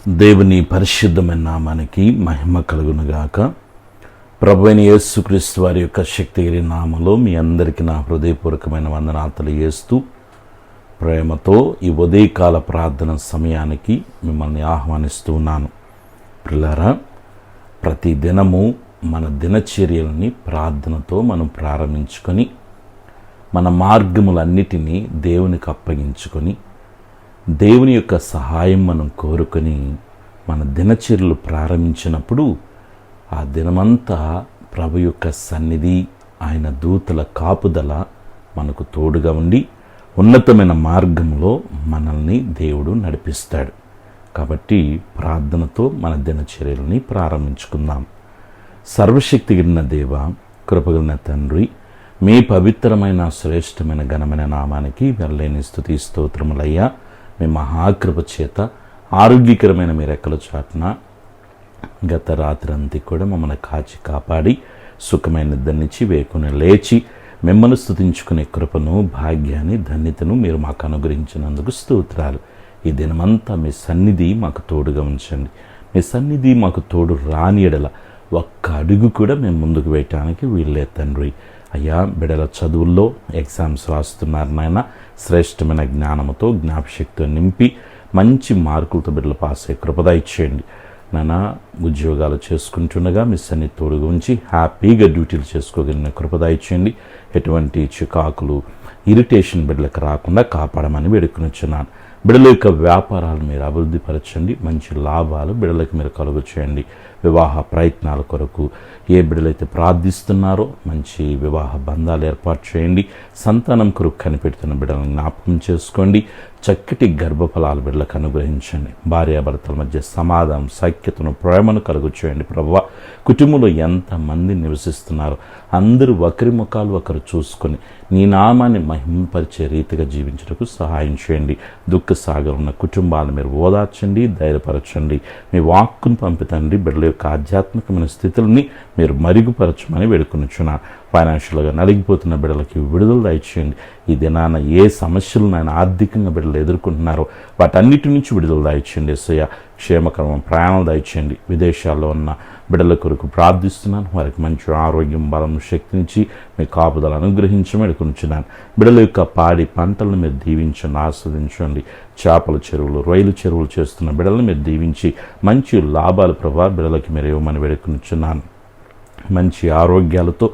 దేవుని పరిశుద్ధమైన నామానికి మహిమ కలుగునుగాక. ప్రభువైన యేసుక్రీస్తు వారి యొక్క శక్తిగల నామములో మీ అందరికీ నా హృదయపూర్వకమైన వందనాలు తెలియజేస్తూ ప్రేమతో ఈ ఉదయకాల ప్రార్థన సమయానికి మిమ్మల్ని ఆహ్వానిస్తూ ఉన్నాను. ప్రియులారా, ప్రతి దినము మన దినచర్యలని ప్రార్థనతో మనం ప్రారంభించుకొని మన మార్గములన్నిటినీ దేవునికి అప్పగించుకొని దేవుని యొక్క సహాయం మనం కోరుకొని మన దినచర్యలు ప్రారంభించినప్పుడు ఆ దినమంతా ప్రభు యొక్క సన్నిధి, ఆయన దూతల కాపుదల మనకు తోడుగా ఉండి ఉన్నతమైన మార్గంలో మనల్ని దేవుడు నడిపిస్తాడు. కాబట్టి ప్రార్థనతో మన దినచర్యలని ప్రారంభించుకుందాం. సర్వశక్తిగలిగిన దేవ, కృపగలిగిన తండ్రి, మీ పవిత్రమైన శ్రేష్టమైన ఘనమైన నామానికి వెళ్ళలేని స్తుతి స్తోత్రములయ్యా. మీ మహాకృప చేత ఆరోగ్యకరమైన మీ రెక్కల చాటున గత రాత్రి అంతా కూడా మమ్మల్ని కాచి కాపాడి సుఖమైన నిద్రనిచ్చి వేకుని లేచి మిమ్మల్ని స్తుతించుకునే కృపను, భాగ్యాన్ని, ధన్యతను మీరు మాకు అనుగ్రహించినందుకు స్తోత్రాలు. ఈ దినమంతా మీ సన్నిధి మాకు తోడుగా ఉంచండి. మీ సన్నిధి మాకు తోడు రాని ఎడల ఒక్క అడుగు కూడా మేము ముందుకు వేయటానికి వీళ్ళే తండ్రి. అయ్యా, బిడ్డల చదువుల్లో ఎగ్జామ్స్ రాస్తున్నారు నాయన, శ్రేష్టమైన జ్ఞానంతో జ్ఞాపశక్తితో నింపి మంచి మార్కులతో బిడ్డలు పాస్ అయ్యే కృపద ఇచ్చేయండి నాన్న. ఉద్యోగాలు చేసుకుంటుండగా మీ సన్ని తోడుగా ఉంచి హ్యాపీగా డ్యూటీలు చేసుకోగలిగిన కృపద ఇచ్చేయండి. ఎటువంటి చికాకులు, ఇరిటేషన్ బిడ్డలకు రాకుండా కాపాడమని వేడుకొనిచున్నాను. బిడ్డల యొక్క వ్యాపారాలు మీరు అభివృద్ధి పరచండి. మంచి లాభాలు బిడ్డలకు మీరు కలుగు చేయండి. వివాహ ప్రయత్నాల కొరకు ఏ బిడ్డలైతే ప్రార్థిస్తున్నారో మంచి వివాహ బంధాలు ఏర్పాటు చేయండి. సంతానం కొరకు కనిపెడుతున్న బిడ్డలను జ్ఞాపకం చేసుకోండి. చక్కటి గర్భఫలాలు బిడ్డలకు అనుగ్రహించండి. భార్యాభర్తల మధ్య సమాధానం, సఖ్యతను, ప్రేమను కలుగు చేయండి. ప్రభువా, కుటుంబంలో ఎంతమంది నివసిస్తున్నారో అందరూ ఒకరి ముఖాలు ఒకరు చూసుకొని నీ నామాన్ని మహిమపరిచే రీతిగా జీవించడానికి సహాయం చేయండి. దుఃఖ సాగర్ ఉన్న కుటుంబాలను మీరు ఓదార్చండి, ధైర్యపరచండి. మీ వాక్కును పంపితండి. బిడ్డల యొక్క ఆధ్యాత్మికమైన స్థితులని మీరు మరుగుపరచమని వేడుకొనిచున్నాను. ఫైనాన్షియల్గా నలిగిపోతున్న బిడ్డలకి విడుదల దయచేయండి. ఈ దినాన ఏ సమస్యలు ఆయన ఆర్థికంగా బిడ్డలు ఎదుర్కొంటున్నారో వాటన్నిటి నుంచి విడుదల దయచేయండి. యేసయ్య, క్షేమకరమైన ప్రయాణాలు దయచేయండి. విదేశాల్లో ఉన్న బిడ్డల కొరకు ప్రార్థిస్తున్నాను. వారికి మంచి ఆరోగ్యం, బలం, శక్తినిచ్చి మీ కాపుదల అనుగ్రహించమని వేడుకొనిచున్నాను. బిడ్డల యొక్క పాడి పంటలను మీరు దీవించండి, ఆస్వాదించండి. చేపల చెరువులు, రొయ్యల చెరువులు చేస్తున్న బిడ్డలను మీరు దీవించి మంచి లాభాలు ప్రభావ బిడ్డలకి మీరు ఇవ్వమని వేడుకొనిచున్నాను. మంచి ఆరోగ్యాలతో,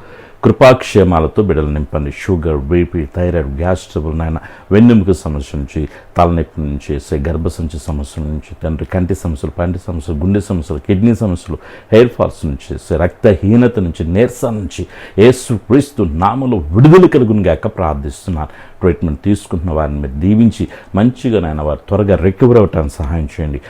కృపాక్షేమాలతో బిడ్డలు నింపండి. Sugar, BP, thyroid, gas trouble నాయన, వెన్నెముక సమస్య నుంచి, తలనొప్పి నుంచి, గర్భసంచి సమస్యల నుంచి తండ్రి, కంటి సమస్యలు, పంటి సమస్యలు, గుండె సమస్యలు, కిడ్నీ సమస్యలు, హెయిర్ ఫాల్స్ నుంచి, రక్తహీనత నుంచి, నీరసం నుంచి యేసుక్రీస్తు నామములో విడుదల కలుగును గాక ప్రార్థిస్తున్నాను. ట్రీట్మెంట్ తీసుకుంటున్న వారిని మీరు దీవించి మంచిగా నాయన వారు త్వరగా రికవర్ అవ్వటానికి సహాయం చేయండి.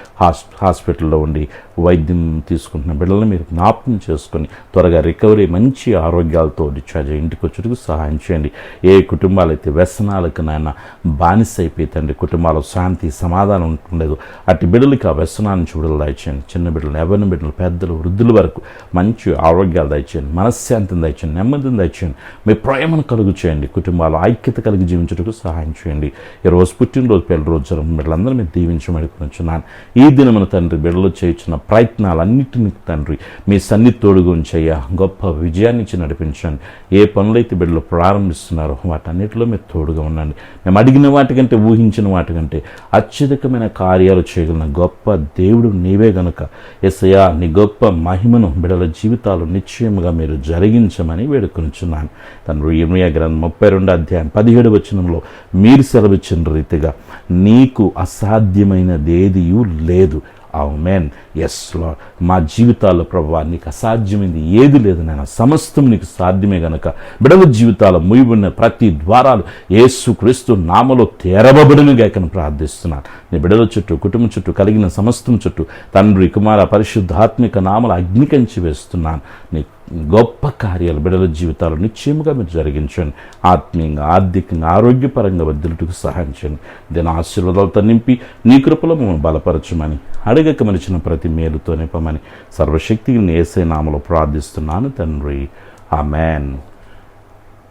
హాస్పిటల్లో ఉండి వైద్యం తీసుకుంటున్న బిడ్డలను మీరు జ్ఞాపకం చేసుకొని త్వరగా రికవరీ, మంచి ఆరోగ్యాలతో డిశ్చార్జ్ ఇంటికి వచ్చేందుకు సహాయం చేయండి. ఏ కుటుంబాలు అయితే వ్యసనాలకు నాయన బానిస అయిపోయి తండ్రి, కుటుంబాల్లో శాంతి, సమాధానం ఉండలేదు, అటు బిడ్డలకి ఆ వ్యసనాల నుంచి విడుదల దయచేయండి. చిన్న బిడ్డలు, ఎవరిని బిడ్డలు, పెద్దలు, వృద్ధుల వరకు మంచి ఆరోగ్యాలు దయచేయండి. మనశ్శాంతిని దయచేయండి, నెమ్మదిని దయచేయండి. మీ ప్రేమను కలుగు చేయండి. కుటుంబాలు ఐక్యత కలిగి జీవించడానికి సహాయం చేయండి. ఈరోజు పుట్టినరోజు, పెళ్లి రోజు జరుగుతున్న బిడ్డలందరూ మీరు దీవించమని కోరుచున్నాను. ఈ దినమున తండ్రి బిడ్డలు చేయించిన ప్రయత్నాలన్నింటినీ తండ్రి మీ సన్నిధి తోడుగా ఉంచయ్యా. గొప్ప విజయాన్ని ఇచ్చి నడిపించండి. ఏ పనులైతే బిడ్డలు ప్రారంభిస్తున్నారో వాటన్నిటిలో మీరు తోడుగా ఉండండి. మేము అడిగిన వాటికంటే, ఊహించిన వాటికంటే అత్యధికమైన కార్యాలు చేయగలిగిన గొప్ప దేవుడు నీవే గనుక యేసయ్యా, నీ గొప్ప మహిమను బిడ్డల జీవితాలు నిశ్చయముగా మీరు జరిగించమని వేడుకొనిచున్నాను. తండ్రి, ఇర్మీయా గ్రంథం 32 అధ్యాయం 17 వచనంలో మీరు సెలవిచ్చిన రీతిగా నీకు అసాధ్యమైనదేదియూ లేదు. ఆమేన్. Yes Lord. మా జీవితాల్లో ప్రభువా నీకు అసాధ్యమైంది ఏది లేదు నాయన. సమస్తం నీకు సాధ్యమే గనక బిడ్డల జీవితాలు ముయ్యబడిన ప్రతి ద్వారాలు యేసుక్రీస్తు నామములో తెరవబడును గాకని ప్రార్థిస్తున్నాను. నీ బిడ్డల చుట్టూ, కుటుంబం చుట్టూ, కలిగిన సమస్తం చుట్టూ తండ్రి, కుమార, పరిశుద్ధాత్మిక నామములు అగ్నికంచి వేస్తున్నాను. నీ గొప్ప కార్యాలు బిడ్డల జీవితాలు నిశ్చయముగా మీరు జరిగించండి. ఆత్మీయంగా, ఆర్థికంగా, ఆరోగ్యపరంగా వర్ధిల్లుటకు సహాయం చేయండి. దీని ఆశీర్వాదాలతో నింపి నీ కృపలో మమ్మల్ని బలపరచమని, అడగక మరిచిన ప్రతి మేలుతో నింపమని సర్వశక్తిని యేసయ్య నామములో ప్రార్థిస్తున్నాను తండ్రి. ఆమేన్.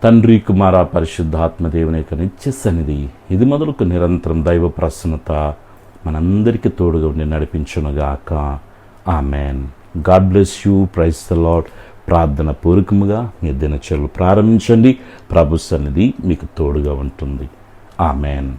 తండ్రి, కుమార, పరిశుద్ధాత్మ దేవుని యొక్క నిత్య సన్నిధి ఇది మొదలుకు నిరంతరం దైవ ప్రసన్నత మనందరికీ తోడుగా ఉండి నడిపించునుగాక. Amen. God bless you. Praise the Lord. ప్రార్థన పూర్వకముగా మీ దినచర్యలు ప్రారంభించండి. ప్రభు సన్నిధి మీకు తోడుగా ఉంటుంది. ఆమెన్.